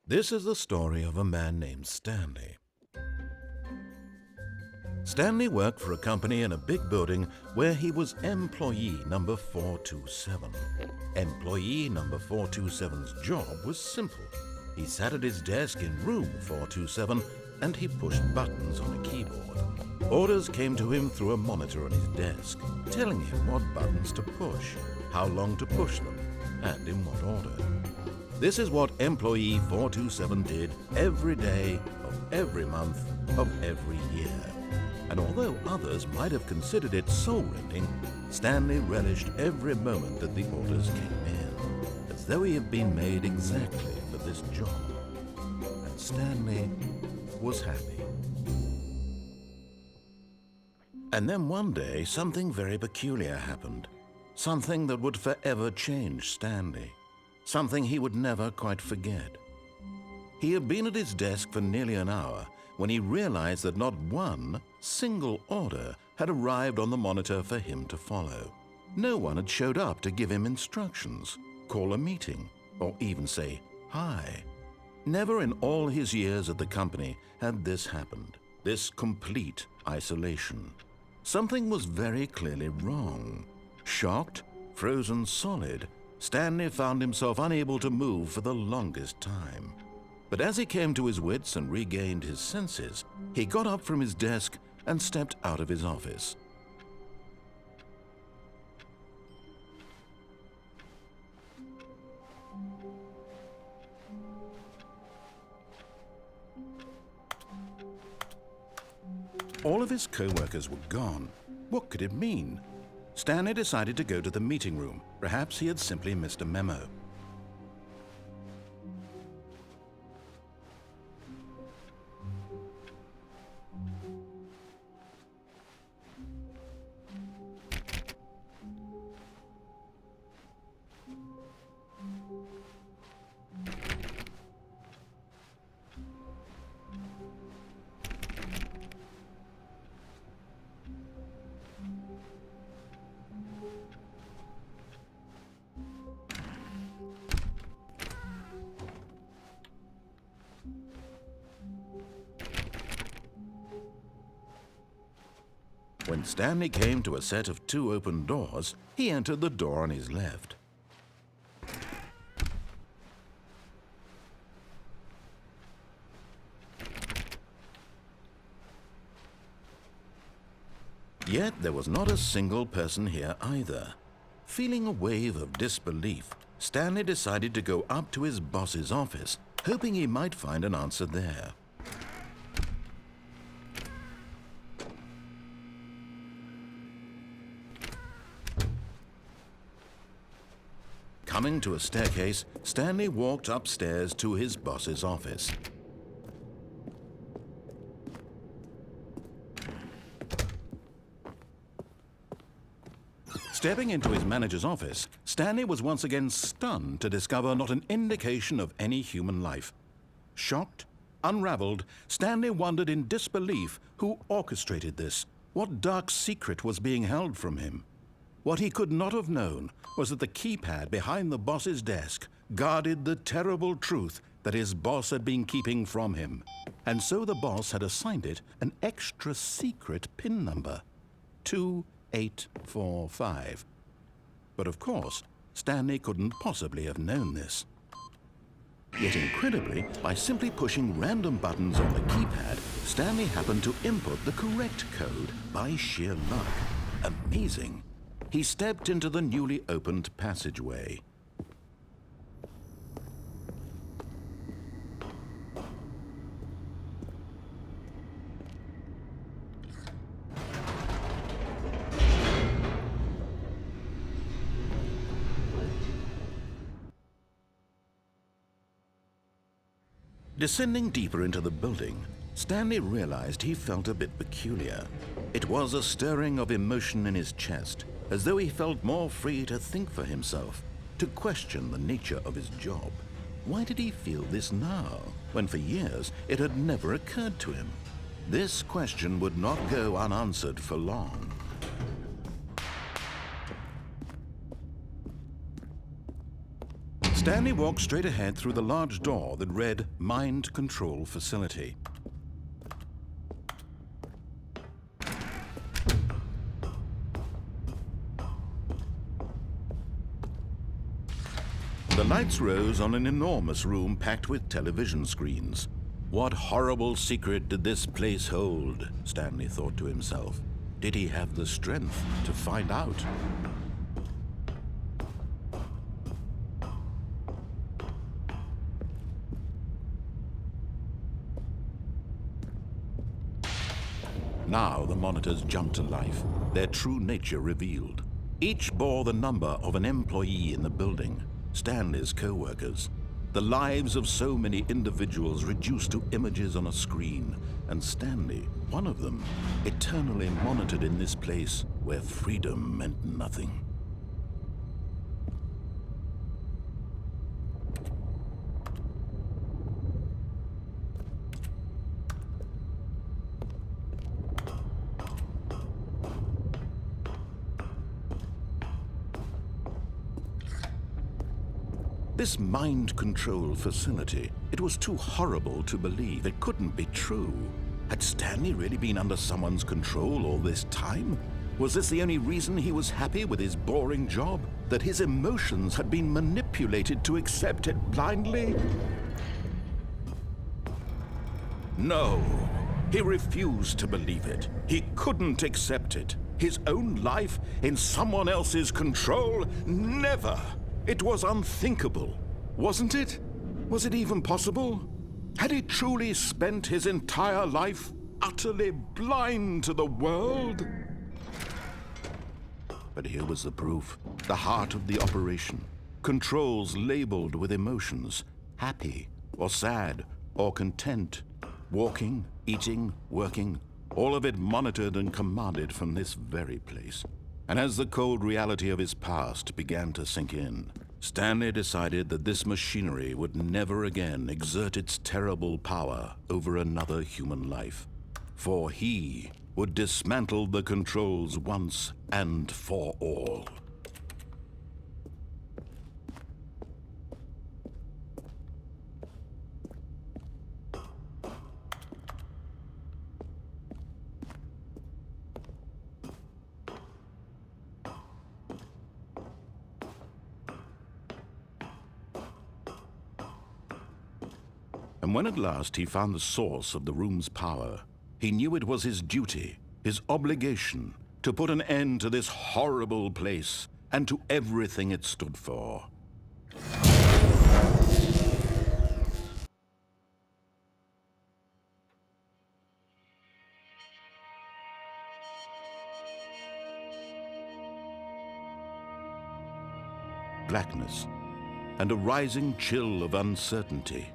This is the story of a man named Stanley. Stanley worked for a company in a big building where he was employee number 427. Employee number 427's job was simple. He sat at his desk in room 427 and he pushed buttons on a keyboard. Orders came to him through a monitor on his desk, telling him what buttons to push, how long to push them, and in what order. This is what employee 427 did every day of every month of every year. And although others might have considered it soul-rending, Stanley relished every moment that the orders came in, as though he had been made exactly for this job. And Stanley was happy. And then one day, something very peculiar happened. Something that would forever change Stanley. Something he would never quite forget. He had been at his desk for nearly an hour when he realized that not one single order had arrived on the monitor for him to follow. No one had showed up to give him instructions, call a meeting, or even say hi. Never in all his years at the company had this happened, this complete isolation. Something was very clearly wrong. Shocked, frozen solid, Stanley found himself unable to move for the longest time. But as he came to his wits and regained his senses, he got up from his desk and stepped out of his office. All of his co-workers were gone. What could it mean? Stanley decided to go to the meeting room. Perhaps he had simply missed a memo. When Stanley came to a set of 2 open doors, he entered the door on his left. Yet there was not a single person here either. Feeling a wave of disbelief, Stanley decided to go up to his boss's office, hoping he might find an answer there. Coming to a staircase, Stanley walked upstairs to his boss's office. Stepping into his manager's office, Stanley was once again stunned to discover not an indication of any human life. Shocked, unraveled, Stanley wondered in disbelief who orchestrated this. What dark secret was being held from him? What he could not have known was that the keypad behind the boss's desk guarded the terrible truth that his boss had been keeping from him, and so the boss had assigned it an extra secret PIN number, 2845. But of course, Stanley couldn't possibly have known this. Yet incredibly, by simply pushing random buttons on the keypad, Stanley happened to input the correct code by sheer luck. Amazing. He stepped into the newly opened passageway. Descending deeper into the building, Stanley realized he felt a bit peculiar. It was a stirring of emotion in his chest, as though he felt more free to think for himself, to question the nature of his job. Why did he feel this now, when for years it had never occurred to him? This question would not go unanswered for long. Stanley walked straight ahead through the large door that read Mind Control Facility. The lights rose on an enormous room packed with television screens. What horrible secret did this place hold? Stanley thought to himself. Did he have the strength to find out? Now the monitors jumped to life, their true nature revealed. Each bore the number of an employee in the building, Stanley's co-workers. The lives of so many individuals reduced to images on a screen, and Stanley, one of them, eternally monitored in this place where freedom meant nothing. This mind control facility, it was too horrible to believe. It couldn't be true. Had Stanley really been under someone's control all this time? Was this the only reason he was happy with his boring job? That his emotions had been manipulated to accept it blindly? No, he refused to believe it. He couldn't accept it. His own life in someone else's control? Never! It was unthinkable, wasn't it? Was it even possible? Had he truly spent his entire life utterly blind to the world? But here was the proof, the heart of the operation. Controls labeled with emotions, happy or sad or content, walking, eating, working, all of it monitored and commanded from this very place. And as the cold reality of his past began to sink in, Stanley decided that this machinery would never again exert its terrible power over another human life, for he would dismantle the controls once and for all. And when at last he found the source of the room's power, he knew it was his duty, his obligation, to put an end to this horrible place and to everything it stood for. Blackness and a rising chill of uncertainty.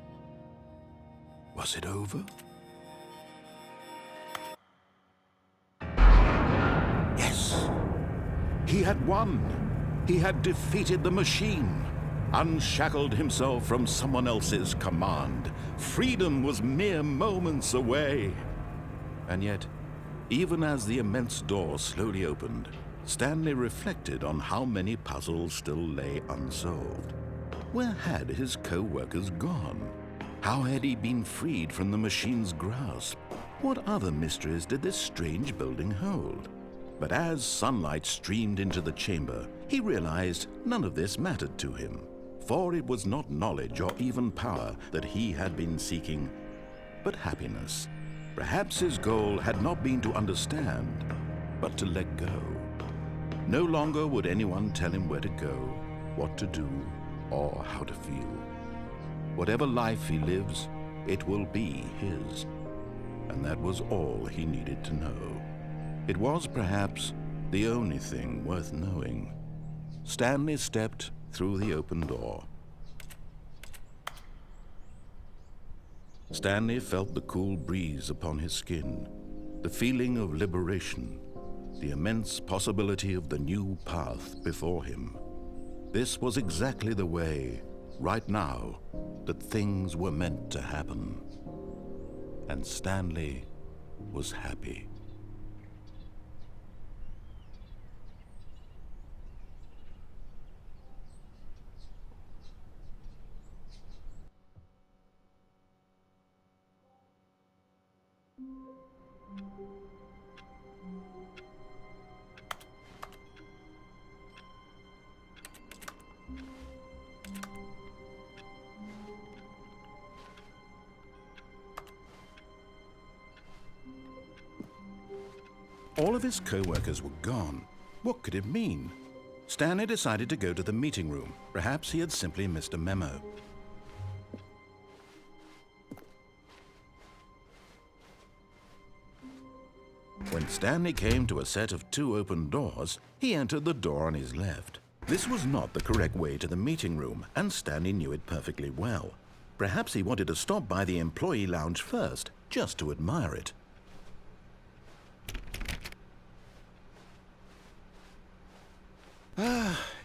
Was it over? Yes! He had won! He had defeated the machine, unshackled himself from someone else's command. Freedom was mere moments away. And yet, even as the immense door slowly opened, Stanley reflected on how many puzzles still lay unsolved. Where had his co-workers gone? How had he been freed from the machine's grasp? What other mysteries did this strange building hold? But as sunlight streamed into the chamber, he realized none of this mattered to him, for it was not knowledge or even power that he had been seeking, but happiness. Perhaps his goal had not been to understand, but to let go. No longer would anyone tell him where to go, what to do, or how to feel. Whatever life he lives, it will be his. And that was all he needed to know. It was perhaps the only thing worth knowing. Stanley stepped through the open door. Stanley felt the cool breeze upon his skin, the feeling of liberation, the immense possibility of the new path before him. This was exactly the way, right now, that things were meant to happen. And Stanley was happy. All of his co-workers were gone. What could it mean? Stanley decided to go to the meeting room. Perhaps he had simply missed a memo. When Stanley came to a set of 2 open doors, he entered the door on his left. This was not the correct way to the meeting room, and Stanley knew it perfectly well. Perhaps he wanted to stop by the employee lounge first, just to admire it.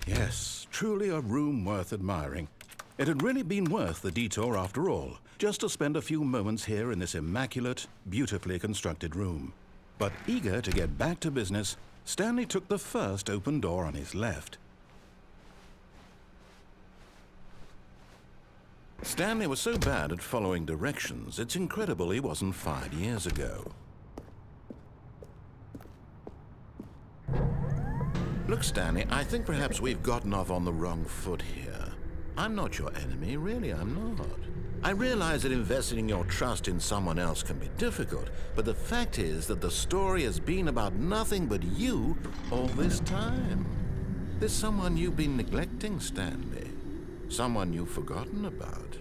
Yes, truly a room worth admiring. It had really been worth the detour after all, just to spend a few moments here in this immaculate, beautifully constructed room. But eager to get back to business, Stanley took the first open door on his left. Stanley was so bad at following directions, it's incredible he wasn't fired years ago. Look, Stanley, I think perhaps we've gotten off on the wrong foot here. I'm not your enemy, really, I'm not. I realize that investing your trust in someone else can be difficult, but the fact is that the story has been about nothing but you all this time. There's someone you've been neglecting, Stanley. Someone you've forgotten about.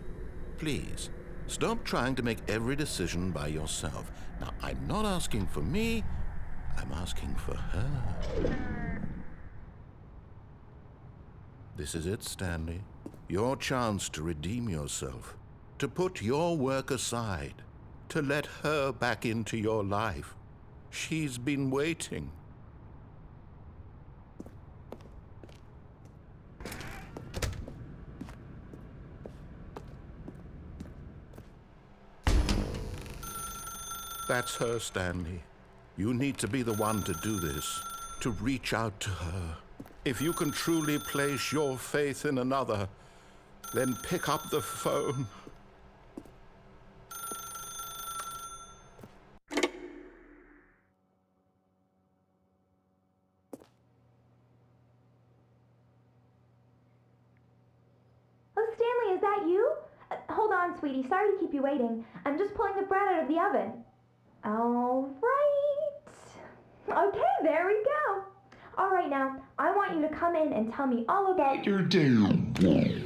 Please, stop trying to make every decision by yourself. Now, I'm not asking for me, I'm asking for her. This is it, Stanley. Your chance to redeem yourself, to put your work aside, to let her back into your life. She's been waiting. That's her, Stanley. You need to be the one to do this, to reach out to her. If you can truly place your faith in another, then pick up the phone. Oh, Stanley, is that you? Hold on, sweetie. Sorry to keep you waiting. I'm just pulling the bread out of the oven. All right. Okay, there we go. All right, now, I want you to come in and tell me all about your day.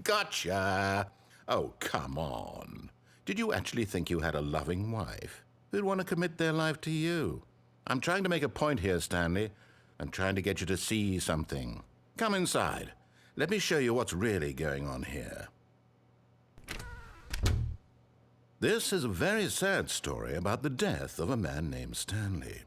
Gotcha. Oh, come on. Did you actually think you had a loving wife who'd want to commit their life to you? I'm trying to make a point here, Stanley. I'm trying to get you to see something. Come inside. Let me show you what's really going on here. This is a very sad story about the death of a man named Stanley.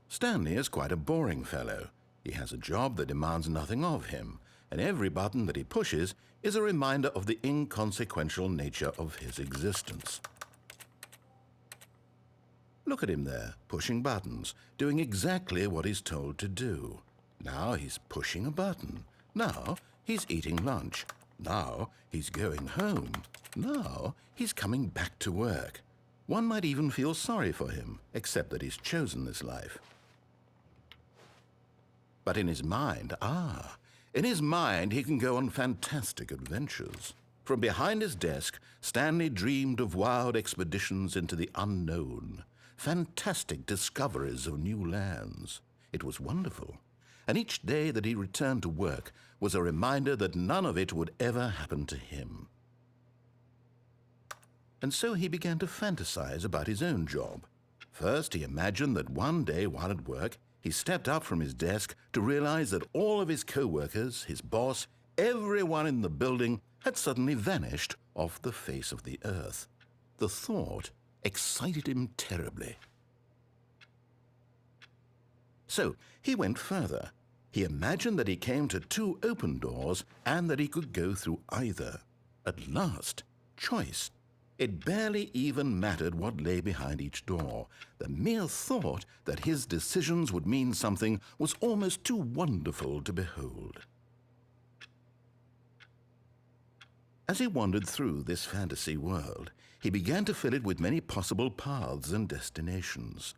Stanley is quite a boring fellow. He has a job that demands nothing of him, and every button that he pushes is a reminder of the inconsequential nature of his existence. Look at him there, pushing buttons, doing exactly what he's told to do. Now he's pushing a button. Now he's eating lunch. Now he's going home. Now he's coming back to work. One might even feel sorry for him, except that he's chosen this life. But in his mind, in his mind he can go on fantastic adventures. From behind his desk, Stanley dreamed of wild expeditions into the unknown, fantastic discoveries of new lands. It was wonderful. And each day that he returned to work was a reminder that none of it would ever happen to him. And so he began to fantasize about his own job. First, he imagined that one day while at work, he stepped up from his desk to realize that all of his co-workers, his boss, everyone in the building had suddenly vanished off the face of the earth. The thought excited him terribly. So he went further. He imagined that he came to 2 open doors and that he could go through either. At last, choice. It barely even mattered what lay behind each door. The mere thought that his decisions would mean something was almost too wonderful to behold. As he wandered through this fantasy world, he began to fill it with many possible paths and destinations.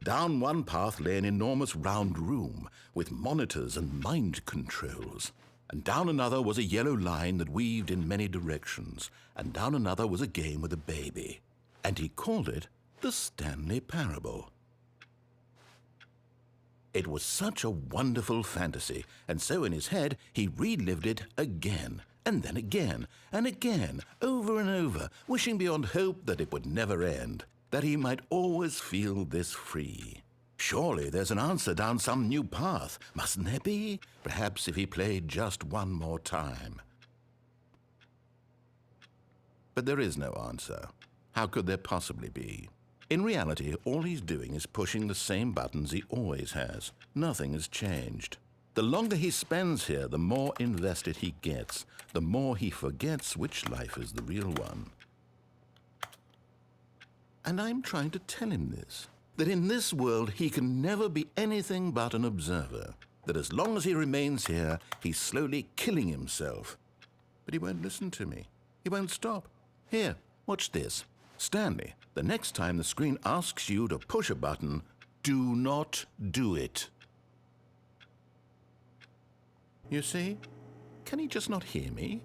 Down one path lay an enormous round room with monitors and mind controls. And down another was a yellow line that weaved in many directions, and down another was a game with a baby. And he called it the Stanley Parable. It was such a wonderful fantasy, and so in his head he relived it again, and then again, and again, over and over, wishing beyond hope that it would never end, that he might always feel this free. Surely there's an answer down some new path, mustn't there be? Perhaps if he played just one more time. But there is no answer. How could there possibly be? In reality, all he's doing is pushing the same buttons he always has. Nothing has changed. The longer he spends here, the more invested he gets, the more he forgets which life is the real one. And I'm trying to tell him this. That in this world he can never be anything but an observer, that as long as he remains here, he's slowly killing himself. But he won't listen to me. He won't stop. Here, watch this. Stanley, the next time the screen asks you to push a button, do not do it. You see? Can he just not hear me?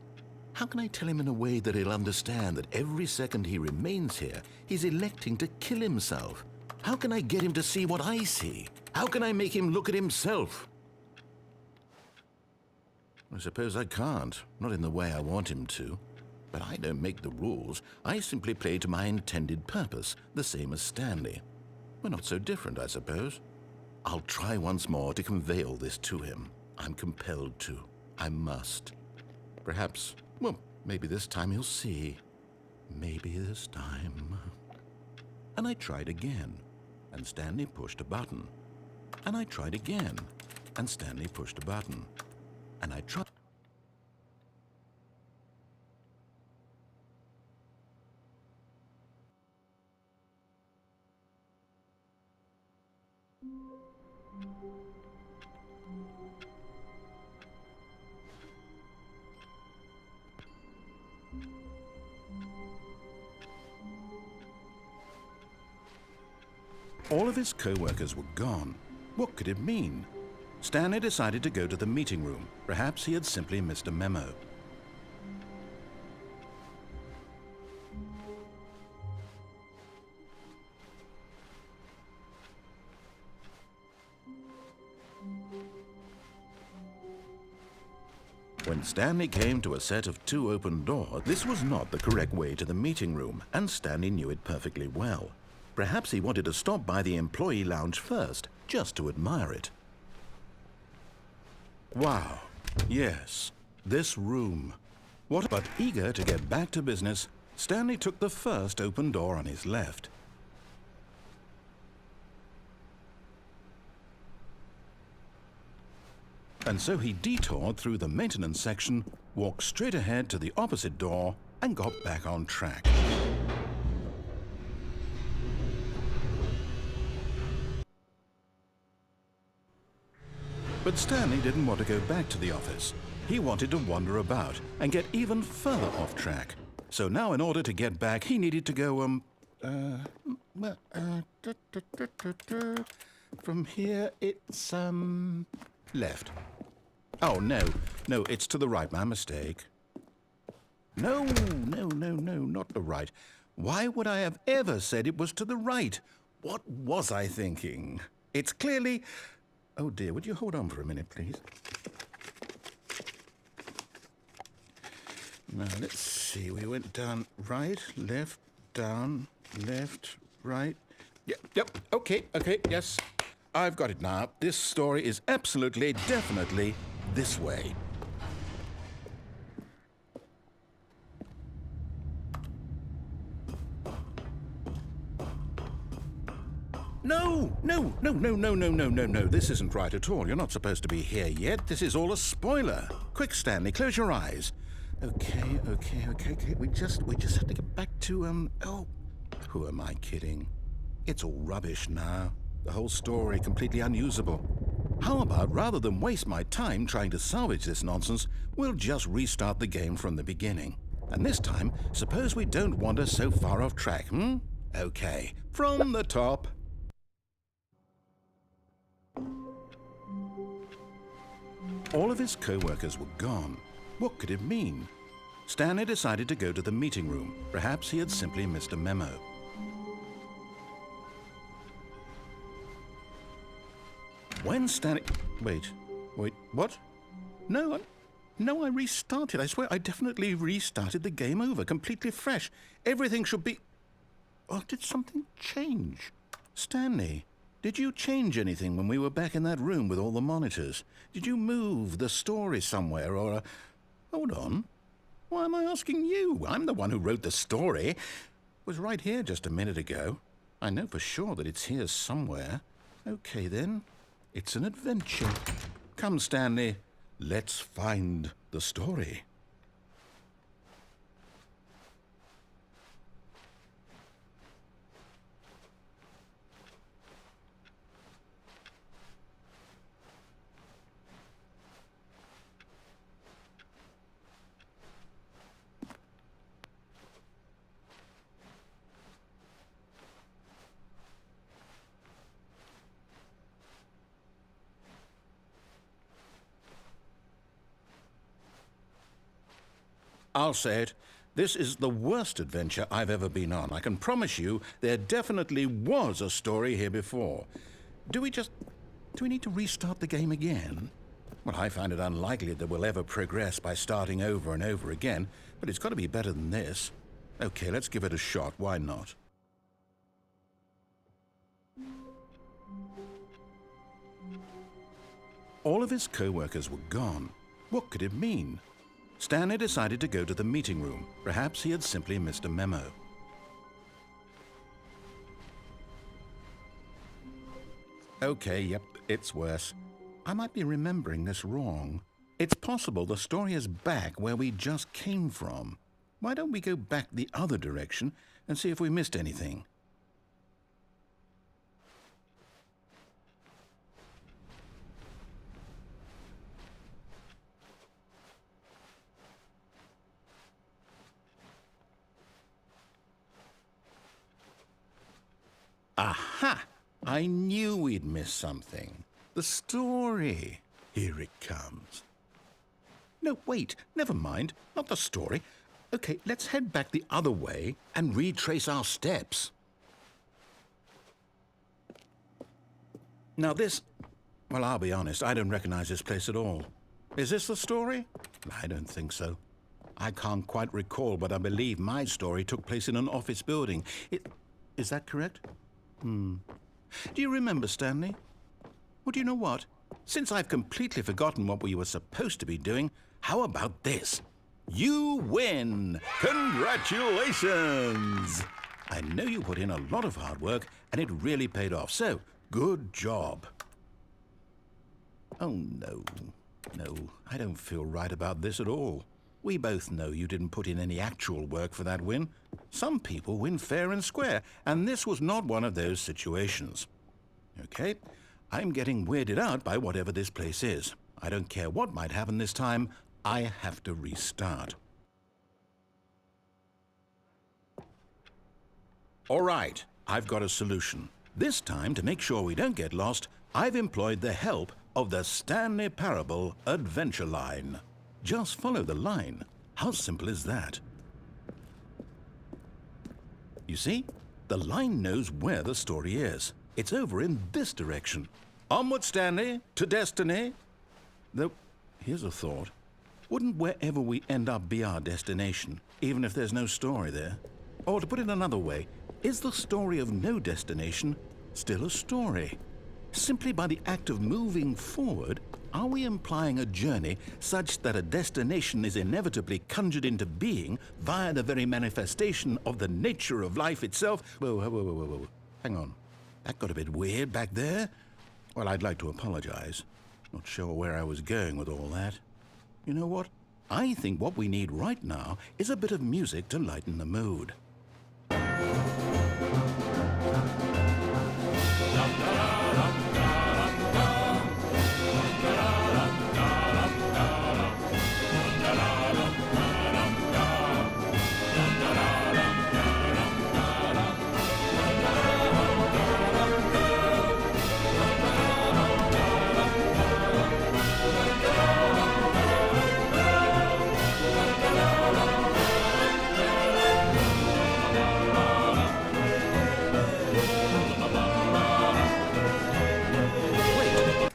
How can I tell him in a way that he'll understand that every second he remains here, he's electing to kill himself? How can I get him to see what I see? How can I make him look at himself? I suppose I can't, not in the way I want him to. But I don't make the rules. I simply play to my intended purpose, the same as Stanley. We're not so different, I suppose. I'll try once more to convey all this to him. I'm compelled to. I must. Perhaps, well, maybe this time he'll see. Maybe this time. And I tried again. And Stanley pushed a button. And I tried again, and Stanley pushed a button. And I tried. All of his co-workers were gone. What could it mean? Stanley decided to go to the meeting room. Perhaps he had simply missed a memo. When Stanley came to a set of 2 open doors, this was not the correct way to the meeting room, and Stanley knew it perfectly well. Perhaps he wanted to stop by the employee lounge first, just to admire it. Wow, yes, this room. But eager to get back to business, Stanley took the first open door on his left. And so he detoured through the maintenance section, walked straight ahead to the opposite door, and got back on track. But Stanley didn't want to go back to the office. He wanted to wander about and get even further off track. So now in order to get back, he needed to go, from here it's, left. Oh, no, it's to the right, my mistake. No, not the right. Why would I have ever said it was to the right? What was I thinking? It's clearly... Oh dear, would you hold on for a minute, please? Now, let's see. We went down right, left, down, left, right. Yep, okay, yes. I've got it now. This story is absolutely, definitely this way. No. This isn't right at all. You're not supposed to be here yet. This is all a spoiler. Quick, Stanley, close your eyes. Okay. We just have to get back to, oh, who am I kidding? It's all rubbish now. The whole story completely unusable. How about, rather than waste my time trying to salvage this nonsense, we'll just restart the game from the beginning. And this time, suppose we don't wander so far off track, Okay, from the top. All of his co-workers were gone. What could it mean? Stanley decided to go to the meeting room. Perhaps he had simply missed a memo. When Stanley... Wait, what? No, I restarted. I swear I definitely restarted the game over, completely fresh. Everything should be... Oh, did something change? Stanley, did you change anything when we were back in that room with all the monitors? Did you move the story somewhere or... Hold on. Why am I asking you? I'm the one who wrote the story. It was right here just a minute ago. I know for sure that it's here somewhere. Okay, then. It's an adventure. Come, Stanley. Let's find the story. I'll say it. This is the worst adventure I've ever been on. I can promise you there definitely was a story here before. Do we need to restart the game again? Well, I find it unlikely that we'll ever progress by starting over and over again, but it's got to be better than this. Okay, let's give it a shot. Why not? All of his co-workers were gone. What could it mean? Stanley decided to go to the meeting room. Perhaps he had simply missed a memo. Okay, yep, it's worse. I might be remembering this wrong. It's possible the story is back where we just came from. Why don't we go back the other direction and see if we missed anything? Aha! I knew we'd miss something. The story. Here it comes. No, wait, never mind. Not the story. Okay, let's head back the other way and retrace our steps. Now this... Well, I'll be honest, I don't recognize this place at all. Is this the story? I don't think so. I can't quite recall, but I believe my story took place in an office building. Is that correct? Do you remember, Stanley? Well, do you know what? Since I've completely forgotten what we were supposed to be doing, how about this? You win! Congratulations! I know you put in a lot of hard work, and it really paid off, so good job. Oh, no, I don't feel right about this at all. We both know you didn't put in any actual work for that win. Some people win fair and square, and this was not one of those situations. Okay, I'm getting weirded out by whatever this place is. I don't care what might happen this time. I have to restart. All right, I've got a solution. This time, to make sure we don't get lost, I've employed the help of the Stanley Parable Adventure Line. Just follow the line. How simple is that? You see, the line knows where the story is. It's over in this direction. Onward, Stanley, to destiny. Though, here's a thought. Wouldn't wherever we end up be our destination, even if there's no story there? Or to put it another way, is the story of no destination still a story? Simply by the act of moving forward, are we implying a journey such that a destination is inevitably conjured into being via the very manifestation of the nature of life itself? Whoa. Hang on. That got a bit weird back there. Well, I'd like to apologize. Not sure where I was going with all that. You know what? I think what we need right now is a bit of music to lighten the mood.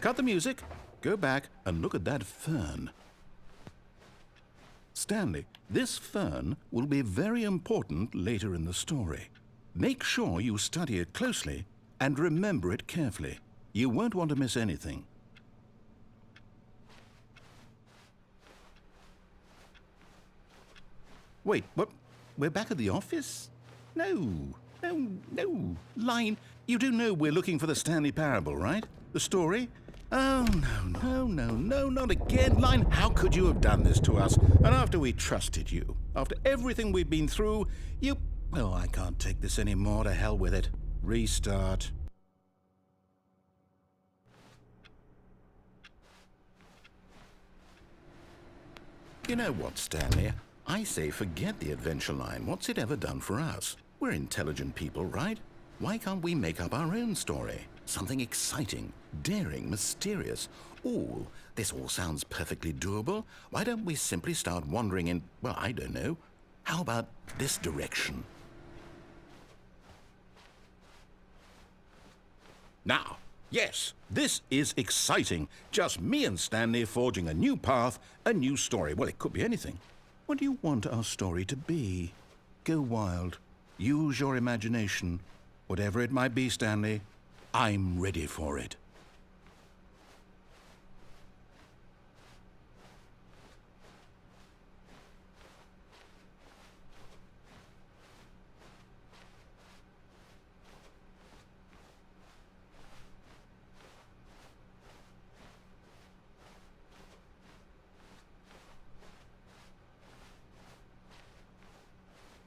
Cut the music, go back and look at that fern. Stanley, this fern will be very important later in the story. Make sure you study it closely and remember it carefully. You won't want to miss anything. Wait, what? We're back at the office? No. Line, you do know we're looking for the Stanley Parable, right? The story? Oh, no, not again. Line, how could you have done this to us? And after we trusted you, after everything we've been through, you... Oh, I can't take this anymore. To hell with it. Restart. You know what, Stanley? I say forget the adventure line. What's it ever done for us? We're intelligent people, right? Why can't we make up our own story? Something exciting, daring, mysterious. Ooh, this all sounds perfectly doable. Why don't we simply start wandering in, well, I don't know. How about this direction? Now, yes, this is exciting. Just me and Stanley forging a new path, a new story. Well, it could be anything. What do you want our story to be? Go wild. Use your imagination. Whatever it might be, Stanley, I'm ready for it.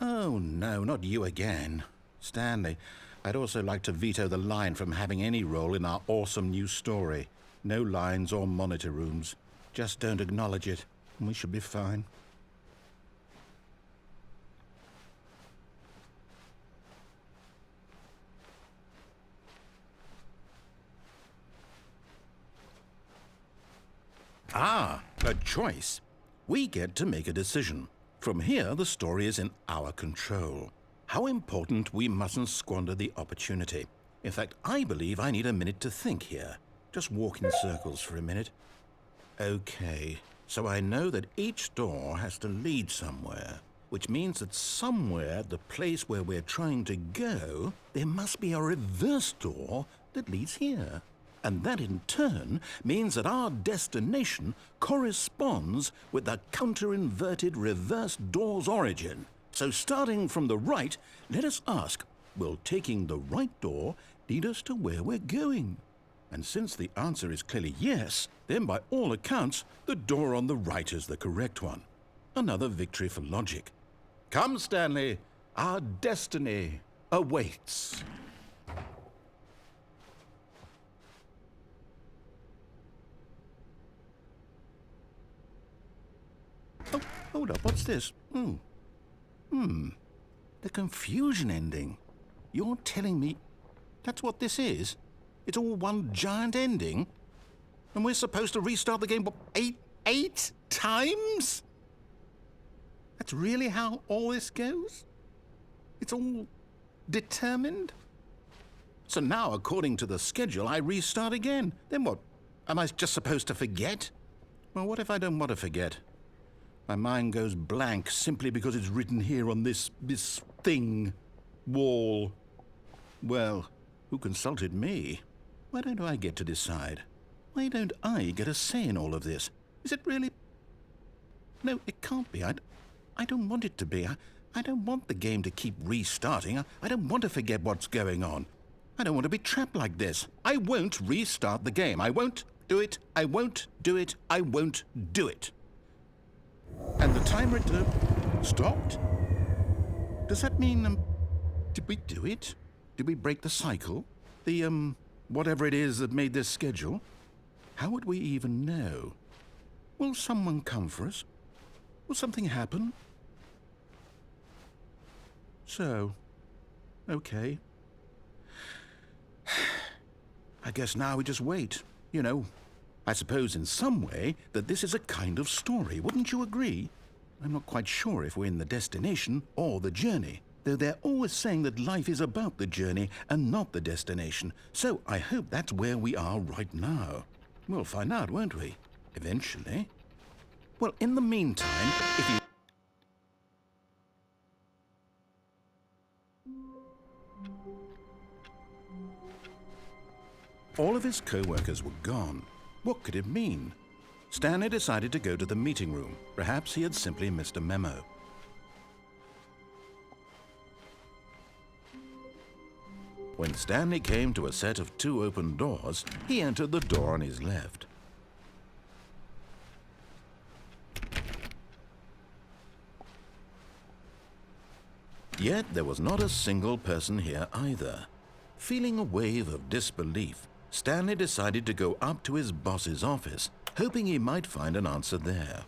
Oh, no, not you again. Stanley, I'd also like to veto the line from having any role in our awesome new story. No lines or monitor rooms. Just don't acknowledge it, and we should be fine. Ah, a choice. We get to make a decision. From here, the story is in our control. How important we mustn't squander the opportunity. In fact, I believe I need a minute to think here. Just walk in circles for a minute. Okay, so I know that each door has to lead somewhere, which means that somewhere, the place where we're trying to go, there must be a reverse door that leads here. And that in turn means that our destination corresponds with the counter-inverted reverse door's origin. So starting from the right, let us ask, will taking the right door lead us to where we're going? And since the answer is clearly yes, then by all accounts, the door on the right is the correct one. Another victory for logic. Come, Stanley, our destiny awaits. Hold up, what's this? The confusion ending. You're telling me that's what this is? It's all one giant ending? And we're supposed to restart the game, what, eight times? That's really how all this goes? It's all determined? So now, according to the schedule, I restart again. Then what? Am I just supposed to forget? Well, what if I don't want to forget? My mind goes blank simply because it's written here on this thing, wall. Well, who consulted me? Why don't I get to decide? Why don't I get a say in all of this? Is it really? No, it can't be. I don't want it to be. I don't want the game to keep restarting. I don't want to forget what's going on. I don't want to be trapped like this. I won't restart the game. I won't do it. I won't do it. I won't do it. And the timer stopped? Does that mean, did we do it? Did we break the cycle? The, whatever it is that made this schedule? How would we even know? Will someone come for us? Will something happen? So, okay. I guess now we just wait. You know, I suppose in some way that this is a kind of story. Wouldn't you agree? I'm not quite sure if we're in the destination or the journey, though they're always saying that life is about the journey and not the destination. So I hope that's where we are right now. We'll find out, won't we? Eventually. Well, in the meantime, if you... All of his co-workers were gone. What could it mean? Stanley decided to go to the meeting room. Perhaps he had simply missed a memo. When Stanley came to a set of 2 open doors, he entered the door on his left. Yet there was not a single person here either. Feeling a wave of disbelief, Stanley decided to go up to his boss's office, hoping he might find an answer there.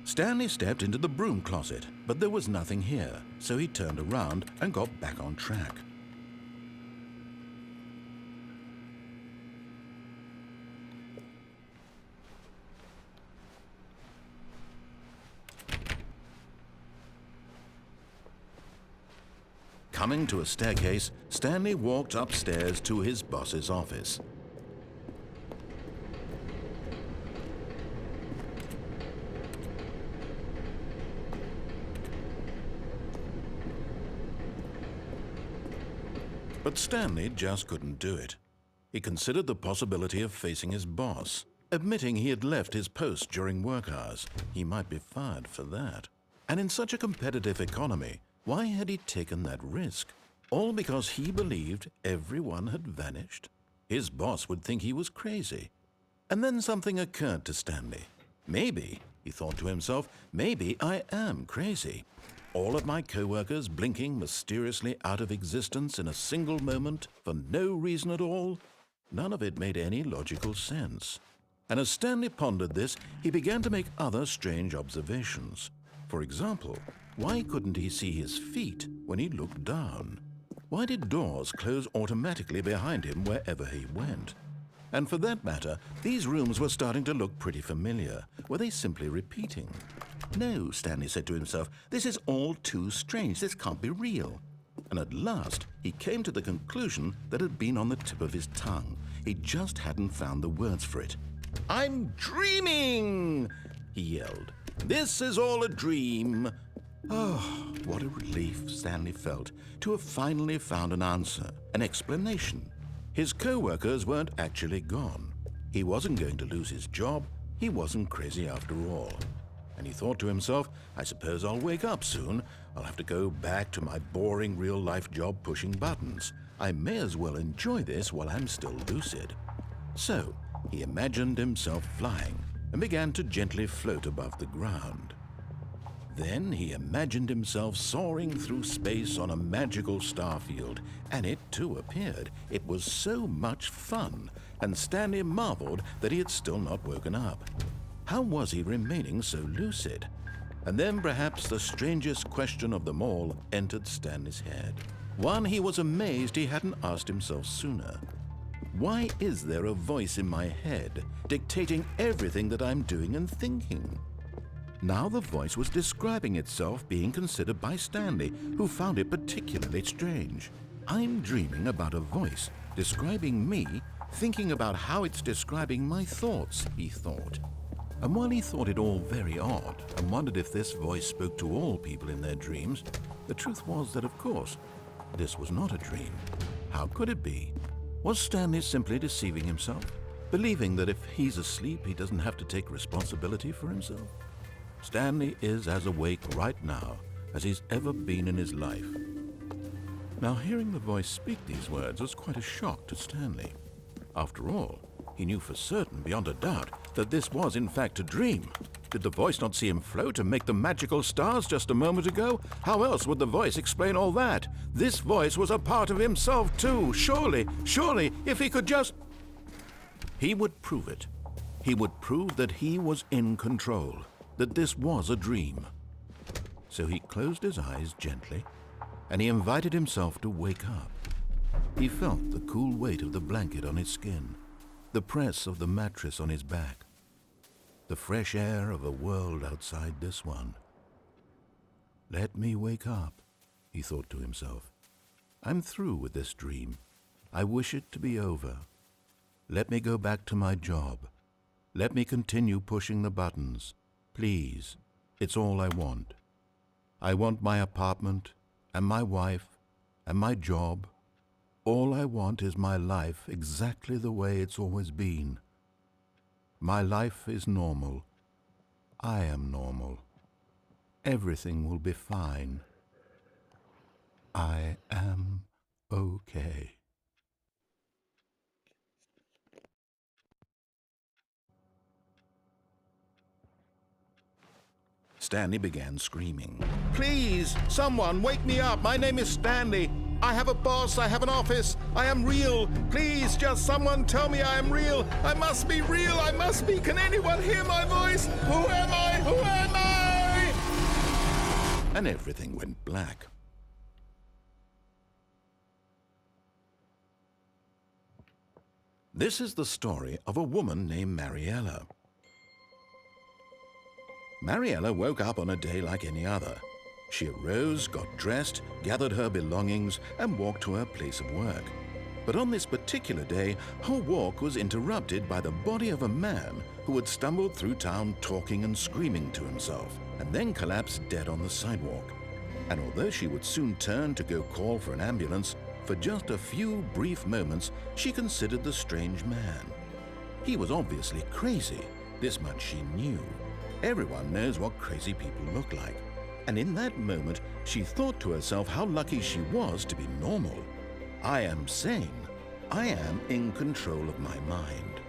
Stanley stepped into the broom closet, but there was nothing here, so he turned around and got back on track. Coming to a staircase, Stanley walked upstairs to his boss's office. But Stanley just couldn't do it. He considered the possibility of facing his boss, admitting he had left his post during work hours. He might be fired for that. And in such a competitive economy, why had he taken that risk? All because he believed everyone had vanished? His boss would think he was crazy. And then something occurred to Stanley. Maybe, he thought to himself, maybe I am crazy. All of my co-workers blinking mysteriously out of existence in a single moment for no reason at all. None of it made any logical sense. And as Stanley pondered this, he began to make other strange observations. For example, why couldn't he see his feet when he looked down? Why did doors close automatically behind him wherever he went? And for that matter, these rooms were starting to look pretty familiar. Were they simply repeating? No, Stanley said to himself, this is all too strange. This can't be real. And at last, he came to the conclusion that had been on the tip of his tongue. He just hadn't found the words for it. "I'm dreaming!" he yelled. "This is all a dream." Oh, what a relief Stanley felt to have finally found an answer, an explanation. His co-workers weren't actually gone. He wasn't going to lose his job. He wasn't crazy after all. And he thought to himself, I suppose I'll wake up soon. I'll have to go back to my boring real-life job pushing buttons. I may as well enjoy this while I'm still lucid. So, he imagined himself flying and began to gently float above the ground. Then he imagined himself soaring through space on a magical starfield, and it too appeared. It was so much fun, and Stanley marveled that he had still not woken up. How was he remaining so lucid? And then perhaps the strangest question of them all entered Stanley's head. One he was amazed he hadn't asked himself sooner. Why is there a voice in my head dictating everything that I'm doing and thinking? Now the voice was describing itself being considered by Stanley, who found it particularly strange. I'm dreaming about a voice describing me, thinking about how it's describing my thoughts, he thought. And while he thought it all very odd and wondered if this voice spoke to all people in their dreams, the truth was that, of course, this was not a dream. How could it be? Was Stanley simply deceiving himself, believing that if he's asleep, he doesn't have to take responsibility for himself? Stanley is as awake right now as he's ever been in his life. Now, hearing the voice speak these words was quite a shock to Stanley. After all, he knew for certain, beyond a doubt, that this was in fact a dream. Did the voice not see him float and make the magical stars just a moment ago? How else would the voice explain all that? This voice was a part of himself too. Surely, if he could just... He would prove it. He would prove that he was in control, that this was a dream. So he closed his eyes gently, and he invited himself to wake up. He felt the cool weight of the blanket on his skin, the press of the mattress on his back, the fresh air of a world outside this one. Let me wake up, he thought to himself. I'm through with this dream. I wish it to be over. Let me go back to my job. Let me continue pushing the buttons. Please, it's all I want. I want my apartment and my wife and my job. All I want is my life exactly the way it's always been. My life is normal. I am normal. Everything will be fine. I am okay. Stanley began screaming. Please, someone wake me up. My name is Stanley. I have a boss. I have an office. I am real. Please, just someone tell me I am real. I must be real. I must be. Can anyone hear my voice? Who am I? Who am I? And everything went black. This is the story of a woman named Mariella. Mariella woke up on a day like any other. She arose, got dressed, gathered her belongings, and walked to her place of work. But on this particular day, her walk was interrupted by the body of a man who had stumbled through town talking and screaming to himself, and then collapsed dead on the sidewalk. And although she would soon turn to go call for an ambulance, for just a few brief moments, she considered the strange man. He was obviously crazy. This much she knew. Everyone knows what crazy people look like. And in that moment, she thought to herself how lucky she was to be normal. I am sane. I am in control of my mind.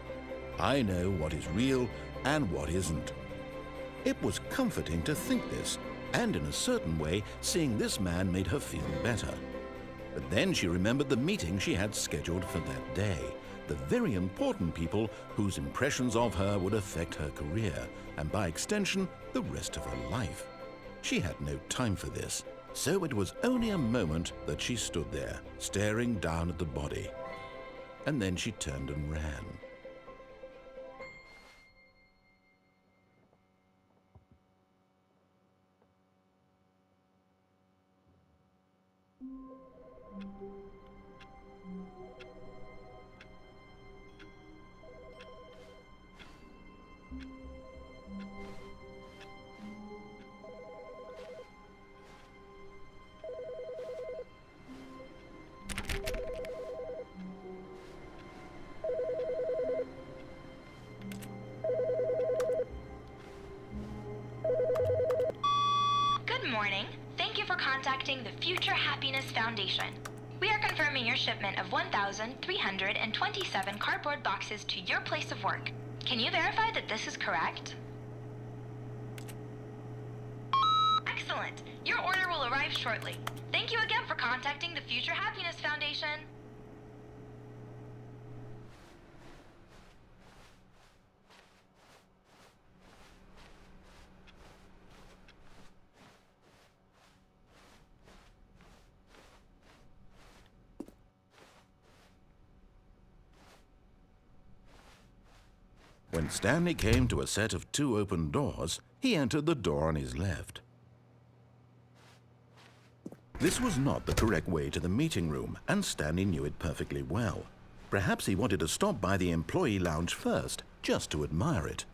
I know what is real and what isn't. It was comforting to think this, and in a certain way, seeing this man made her feel better. But then she remembered the meeting she had scheduled for that day, the very important people whose impressions of her would affect her career, and by extension, the rest of her life. She had no time for this, so it was only a moment that she stood there, staring down at the body. And then she turned and ran. Good morning. Thank you for contacting the Future Happiness Foundation. We are confirming your shipment of 1,327 cardboard boxes to your place of work. Can you verify that this is correct? Excellent. Your order will arrive shortly. Thank you again for contacting the Future Happiness Foundation. When Stanley came to a set of 2 open doors, he entered the door on his left. This was not the correct way to the meeting room, and Stanley knew it perfectly well. Perhaps he wanted to stop by the employee lounge first, just to admire it.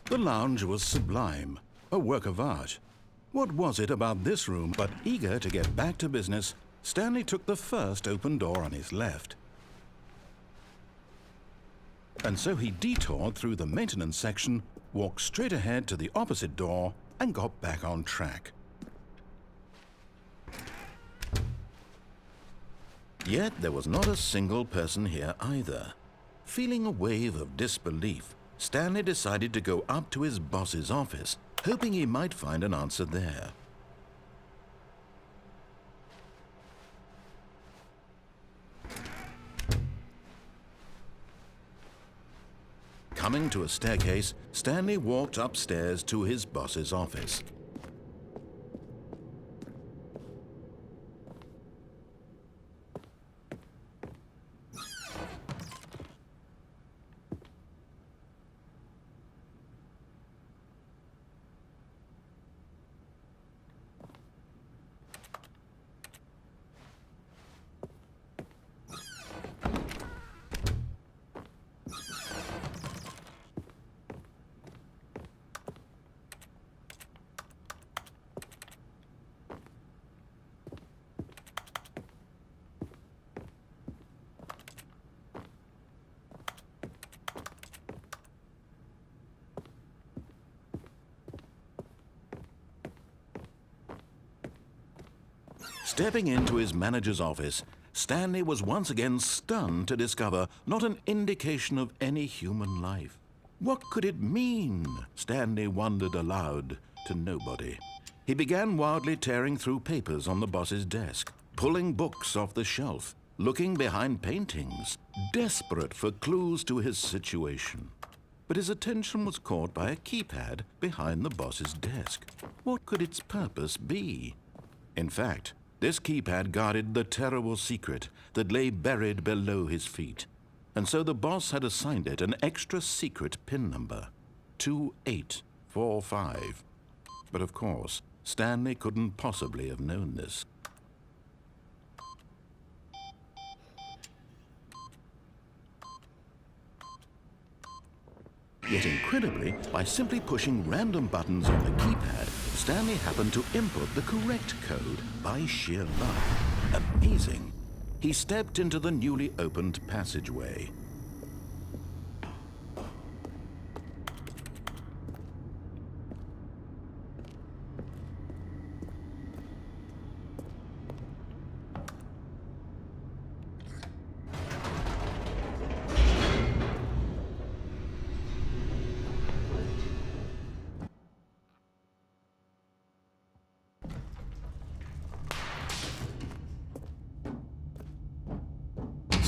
The lounge was sublime, a work of art. What was it about this room but eager to get back to business, Stanley took the first open door on his left. And so he detoured through the maintenance section, walked straight ahead to the opposite door, and got back on track. Yet there was not a single person here either. Feeling a wave of disbelief, Stanley decided to go up to his boss's office, hoping he might find an answer there. Coming to a staircase, Stanley walked upstairs to his boss's office. Stepping into his manager's office, Stanley was once again stunned to discover not an indication of any human life. What could it mean? Stanley wondered aloud to nobody. He began wildly tearing through papers on the boss's desk, pulling books off the shelf, looking behind paintings, desperate for clues to his situation. But his attention was caught by a keypad behind the boss's desk. What could its purpose be? In fact, this keypad guarded the terrible secret that lay buried below his feet. And so the boss had assigned it an extra secret PIN number, 2845. But of course, Stanley couldn't possibly have known this. Yet incredibly, by simply pushing random buttons on the keypad, Stanley happened to input the correct code by sheer luck. Amazing. He stepped into the newly opened passageway.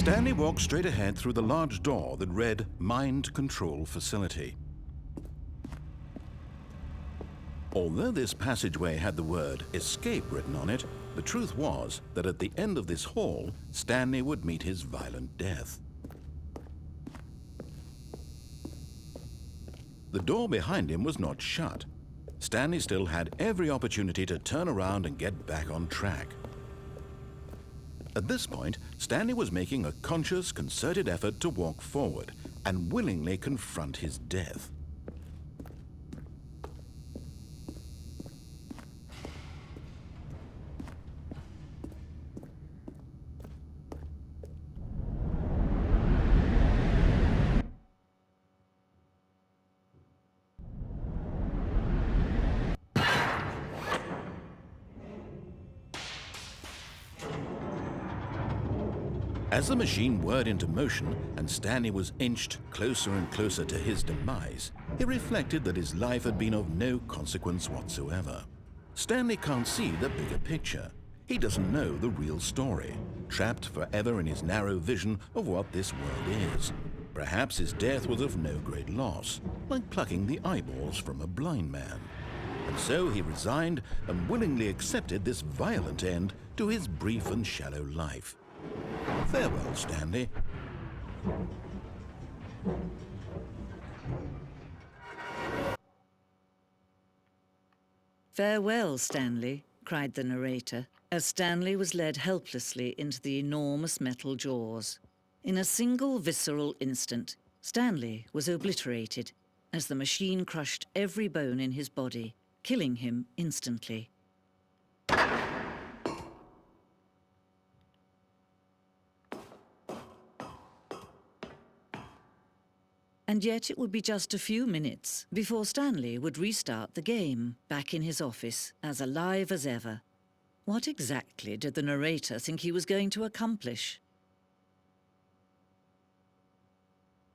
Stanley walked straight ahead through the large door that read Mind Control Facility. Although this passageway had the word escape written on it, the truth was that at the end of this hall, Stanley would meet his violent death. The door behind him was not shut. Stanley still had every opportunity to turn around and get back on track. At this point, Stanley was making a conscious, concerted effort to walk forward and willingly confront his death. As the machine whirred into motion and Stanley was inched closer and closer to his demise, he reflected that his life had been of no consequence whatsoever. Stanley can't see the bigger picture. He doesn't know the real story, trapped forever in his narrow vision of what this world is. Perhaps his death was of no great loss, like plucking the eyeballs from a blind man. And so he resigned and willingly accepted this violent end to his brief and shallow life. Farewell, Stanley. "Farewell, Stanley," cried the narrator, as Stanley was led helplessly into the enormous metal jaws. In a single visceral instant, Stanley was obliterated as the machine crushed every bone in his body, killing him instantly. And yet it would be just a few minutes before Stanley would restart the game, back in his office, as alive as ever. What exactly did the narrator think he was going to accomplish?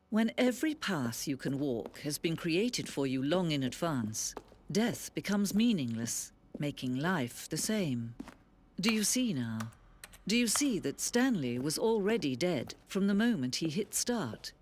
When every path you can walk has been created for you long in advance, death becomes meaningless, making life the same. Do you see now? Do you see that Stanley was already dead from the moment he hit start?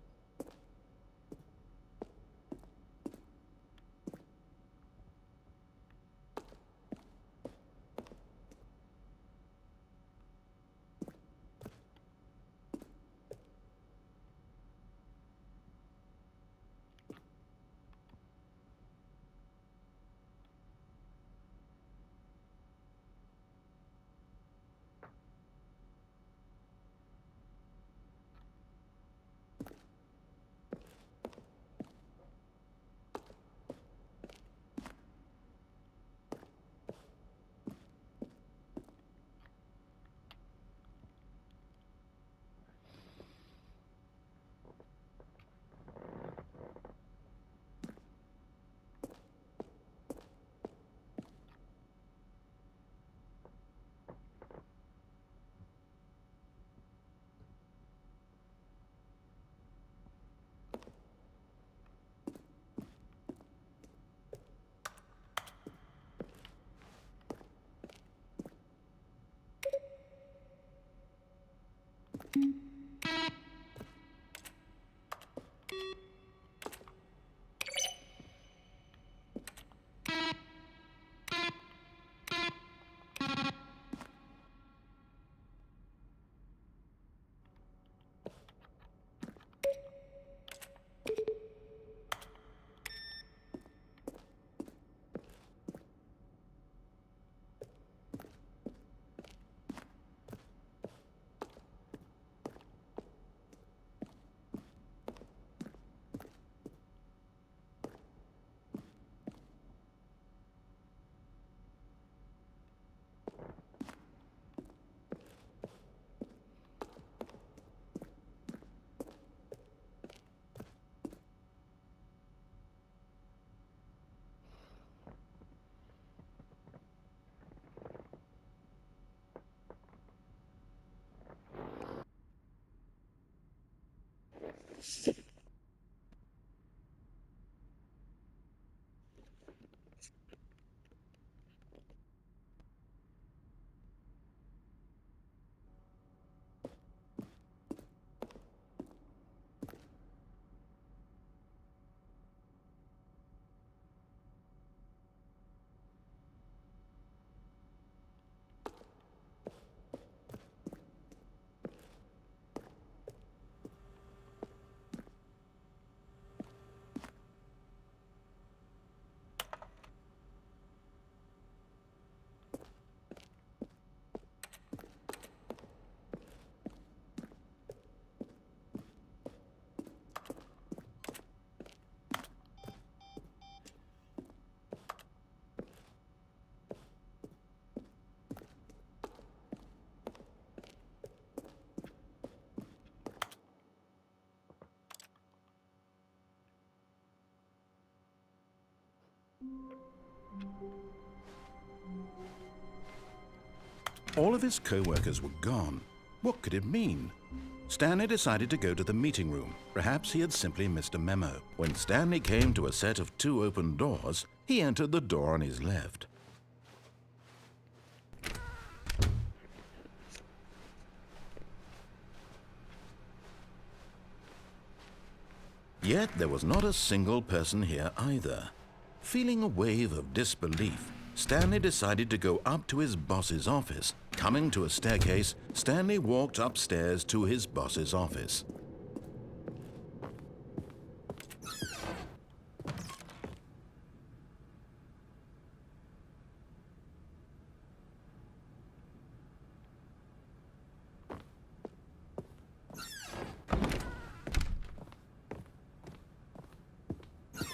All of his co-workers were gone. What could it mean? Stanley decided to go to the meeting room. Perhaps he had simply missed a memo. When Stanley came to a set of 2 open doors, he entered the door on his left. Yet there was not a single person here either. Feeling a wave of disbelief, Stanley decided to go up to his boss's office. Coming to a staircase, Stanley walked upstairs to his boss's office.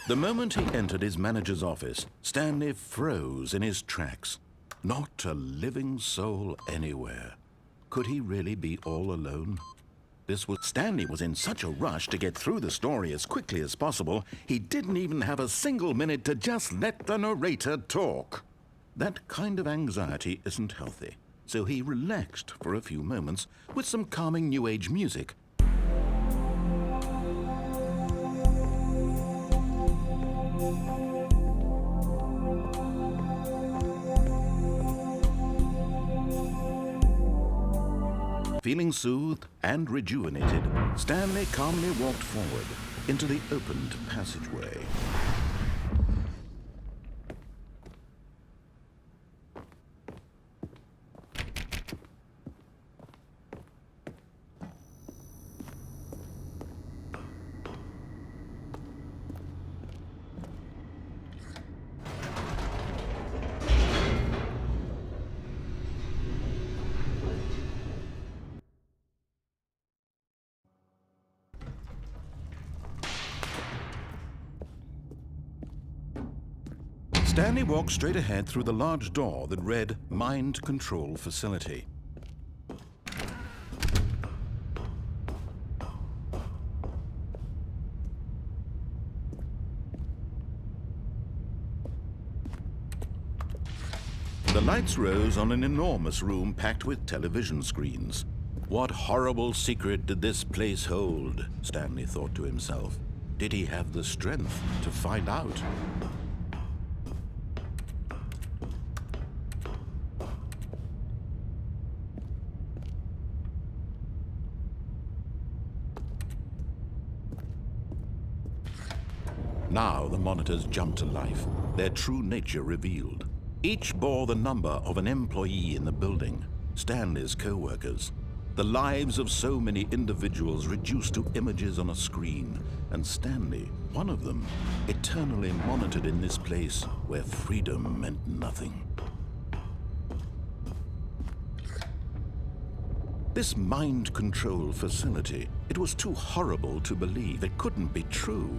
The moment he entered his manager's office, Stanley froze in his tracks. Not a living soul anywhere. Could he really be all alone? Stanley was in such a rush to get through the story as quickly as possible, he didn't even have a single minute to just let the narrator talk. That kind of anxiety isn't healthy, so he relaxed for a few moments with some calming New Age music. Feeling soothed and rejuvenated, Stanley calmly walked forward into the opened passageway. Stanley walked straight ahead through the large door that read Mind Control Facility. The lights rose on an enormous room packed with television screens. What horrible secret did this place hold? Stanley thought to himself. Did he have the strength to find out? Now the monitors jumped to life, their true nature revealed. Each bore the number of an employee in the building, Stanley's co-workers. The lives of so many individuals reduced to images on a screen, and Stanley, one of them, eternally monitored in this place where freedom meant nothing. This mind control facility, it was too horrible to believe. It couldn't be true.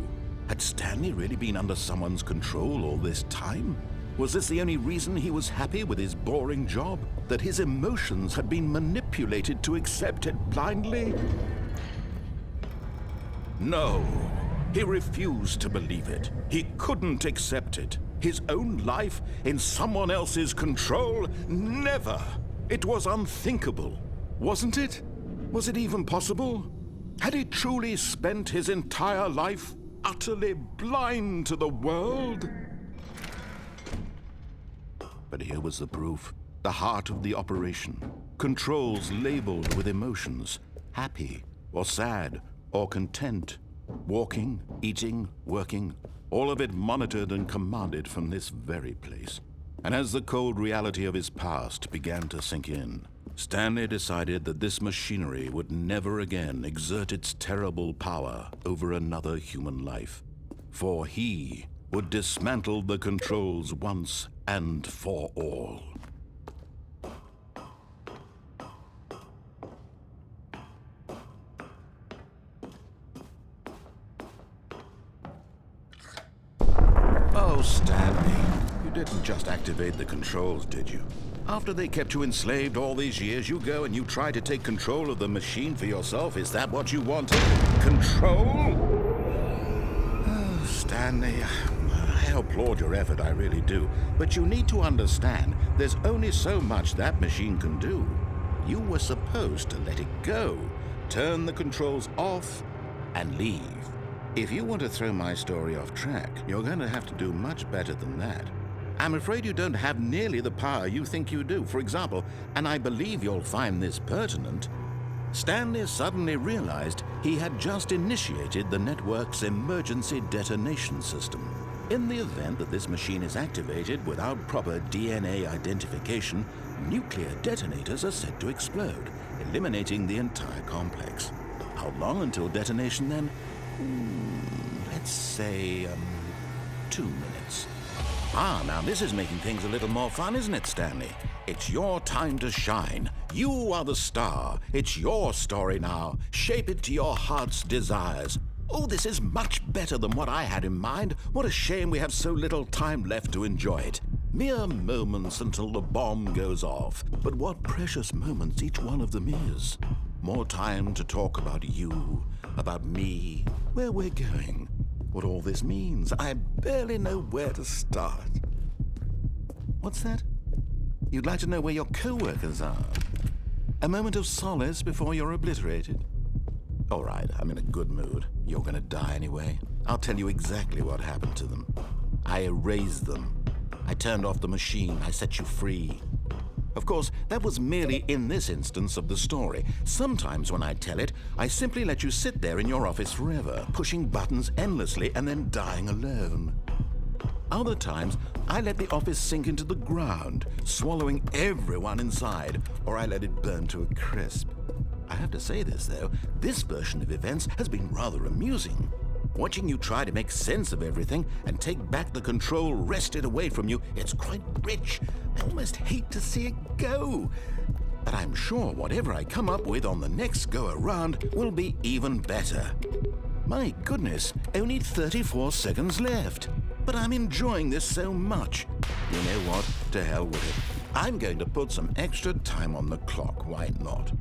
Had Stanley really been under someone's control all this time? Was this the only reason he was happy with his boring job? That his emotions had been manipulated to accept it blindly? No, he refused to believe it. He couldn't accept it. His own life in someone else's control? Never! It was unthinkable, wasn't it? Was it even possible? Had he truly spent his entire life utterly blind to the world? But here was the proof. The heart of the operation. Controls labeled with emotions. Happy, or sad, or content. Walking, eating, working. All of it monitored and commanded from this very place. And as the cold reality of his past began to sink in, Stanley decided that this machinery would never again exert its terrible power over another human life. For he would dismantle the controls once and for all. Oh, Stanley, you didn't just activate the controls, did you? After they kept you enslaved all these years, you go and you try to take control of the machine for yourself. Is that what you wanted? Control? Oh, Stanley, applaud your effort, I really do. But you need to understand, there's only so much that machine can do. You were supposed to let it go, turn the controls off, and leave. If you want to throw my story off track, you're going to have to do much better than that. I'm afraid you don't have nearly the power you think you do. For example, and I believe you'll find this pertinent, Stanley suddenly realized he had just initiated the network's emergency detonation system. In the event that this machine is activated without proper DNA identification, nuclear detonators are said to explode, eliminating the entire complex. How long until detonation then? Let's say, 2 minutes. Now this is making things a little more fun, isn't it, Stanley? It's your time to shine. You are the star. It's your story now. Shape it to your heart's desires. Oh, this is much better than what I had in mind. What a shame we have so little time left to enjoy it. Mere moments until the bomb goes off. But what precious moments each one of them is. More time to talk about you, about me, where we're going, what all this means. I barely know where to start. What's that? You'd like to know where your co-workers are? A moment of solace before you're obliterated? All right, I'm in a good mood. You're gonna die anyway. I'll tell you exactly what happened to them. I erased them. I turned off the machine. I set you free. Of course, that was merely in this instance of the story. Sometimes when I tell it, I simply let you sit there in your office forever, pushing buttons endlessly and then dying alone. Other times, I let the office sink into the ground, swallowing everyone inside, or I let it burn to a crisp. I have to say this, though, this version of events has been rather amusing. Watching you try to make sense of everything and take back the control wrested away from you, it's quite rich. I almost hate to see it go. But I'm sure whatever I come up with on the next go-around will be even better. My goodness, only 34 seconds left. But I'm enjoying this so much. You know what? To hell with it. I'm going to put some extra time on the clock. Why not?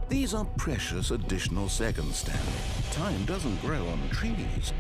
These are precious additional seconds, Stanley. Time doesn't grow on trees.